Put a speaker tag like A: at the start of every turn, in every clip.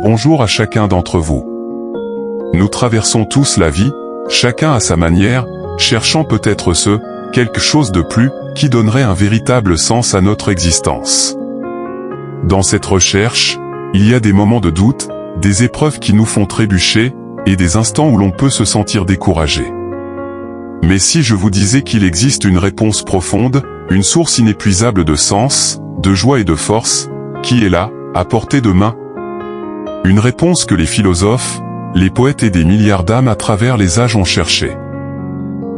A: Bonjour à chacun d'entre vous. Nous traversons tous la vie, chacun à sa manière, cherchant peut-être quelque chose de plus, qui donnerait un véritable sens à notre existence. Dans cette recherche, il y a des moments de doute, des épreuves qui nous font trébucher, et des instants où l'on peut se sentir découragé. Mais si je vous disais qu'il existe une réponse profonde, une source inépuisable de sens, de joie et de force, qui est là, à portée de main? Une réponse que les philosophes, les poètes et des milliards d'âmes à travers les âges ont cherché.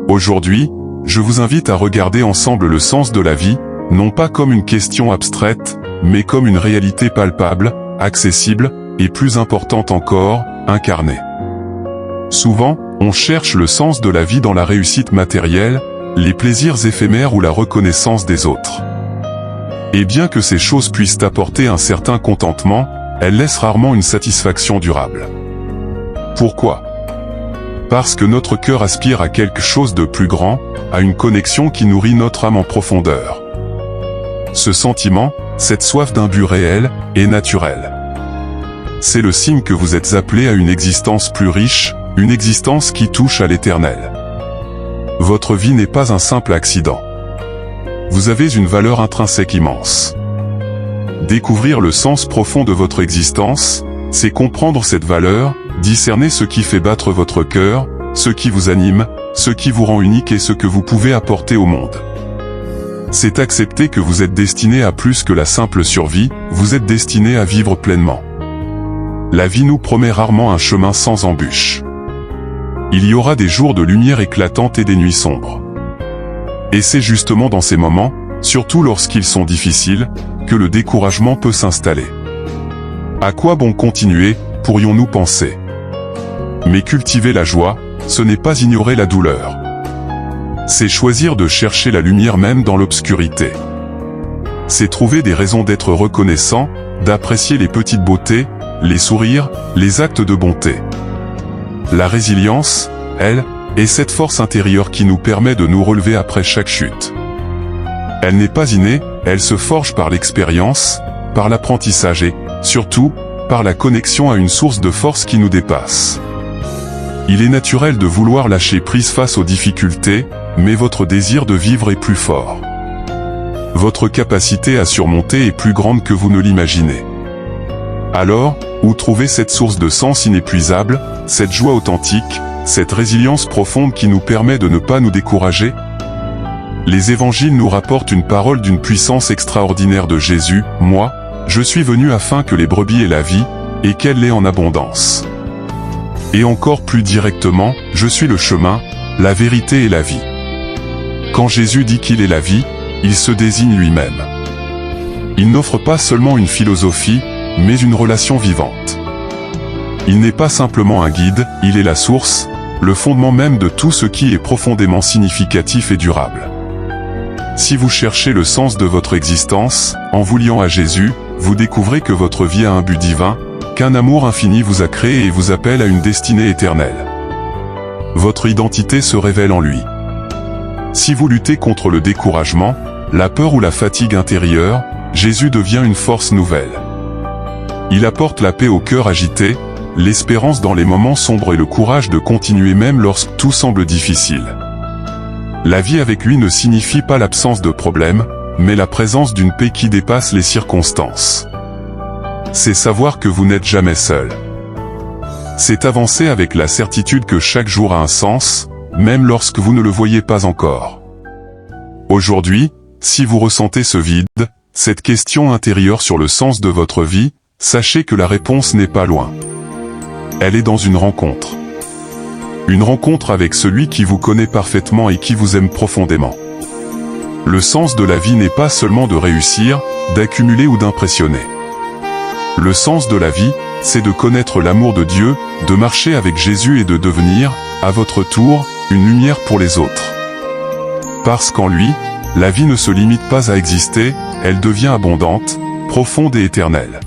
A: Aujourd'hui, je vous invite à regarder ensemble le sens de la vie, non pas comme une question abstraite, mais comme une réalité palpable, accessible, et plus importante encore, incarnée. Souvent, on cherche le sens de la vie dans la réussite matérielle, les plaisirs éphémères ou la reconnaissance des autres. Et bien que ces choses puissent apporter un certain contentement, elles laissent rarement une satisfaction durable. Pourquoi? Parce que notre cœur aspire à quelque chose de plus grand, à une connexion qui nourrit notre âme en profondeur. Ce sentiment, cette soif d'un but réel, est naturel. C'est le signe que vous êtes appelé à une existence plus riche, une existence qui touche à l'éternel. Votre vie n'est pas un simple accident. Vous avez une valeur intrinsèque immense. Découvrir le sens profond de votre existence, c'est comprendre cette valeur, discerner ce qui fait battre votre cœur, ce qui vous anime, ce qui vous rend unique et ce que vous pouvez apporter au monde. C'est accepter que vous êtes destiné à plus que la simple survie, vous êtes destiné à vivre pleinement. La vie nous promet rarement un chemin sans embûches. Il y aura des jours de lumière éclatante et des nuits sombres. Et c'est justement dans ces moments, surtout lorsqu'ils sont difficiles, que le découragement peut s'installer. À quoi bon continuer, pourrions-nous penser? Mais cultiver la joie, ce n'est pas ignorer la douleur. C'est choisir de chercher la lumière même dans l'obscurité. C'est trouver des raisons d'être reconnaissant, d'apprécier les petites beautés, les sourires, les actes de bonté. La résilience, elle, est cette force intérieure qui nous permet de nous relever après chaque chute. Elle n'est pas innée, elle se forge par l'expérience, par l'apprentissage et, surtout, par la connexion à une source de force qui nous dépasse. Il est naturel de vouloir lâcher prise face aux difficultés, mais votre désir de vivre est plus fort. Votre capacité à surmonter est plus grande que vous ne l'imaginez. Alors, où trouver cette source de sens inépuisable, cette joie authentique, cette résilience profonde qui nous permet de ne pas nous décourager? Les évangiles nous rapportent une parole d'une puissance extraordinaire de Jésus, « Moi, je suis venu afin que les brebis aient la vie, et qu'elle l'ait en abondance. » Et encore plus directement, « Je suis le chemin, la vérité et la vie. » Quand Jésus dit qu'il est la vie, il se désigne lui-même. Il n'offre pas seulement une philosophie, mais une relation vivante. Il n'est pas simplement un guide, il est la source, le fondement même de tout ce qui est profondément significatif et durable. Si vous cherchez le sens de votre existence, en vous liant à Jésus, vous découvrez que votre vie a un but divin, qu'un amour infini vous a créé et vous appelle à une destinée éternelle. Votre identité se révèle en lui. Si vous luttez contre le découragement, la peur ou la fatigue intérieure, Jésus devient une force nouvelle. Il apporte la paix au cœur agité, l'espérance dans les moments sombres et le courage de continuer même lorsque tout semble difficile. La vie avec lui ne signifie pas l'absence de problèmes, mais la présence d'une paix qui dépasse les circonstances. C'est savoir que vous n'êtes jamais seul. C'est avancer avec la certitude que chaque jour a un sens, même lorsque vous ne le voyez pas encore. Aujourd'hui, si vous ressentez ce vide, cette question intérieure sur le sens de votre vie, sachez que la réponse n'est pas loin. Elle est dans une rencontre. Une rencontre avec celui qui vous connaît parfaitement et qui vous aime profondément. Le sens de la vie n'est pas seulement de réussir, d'accumuler ou d'impressionner. Le sens de la vie, c'est de connaître l'amour de Dieu, de marcher avec Jésus et de devenir, à votre tour, une lumière pour les autres. Parce qu'en lui, la vie ne se limite pas à exister, elle devient abondante, profonde et éternelle.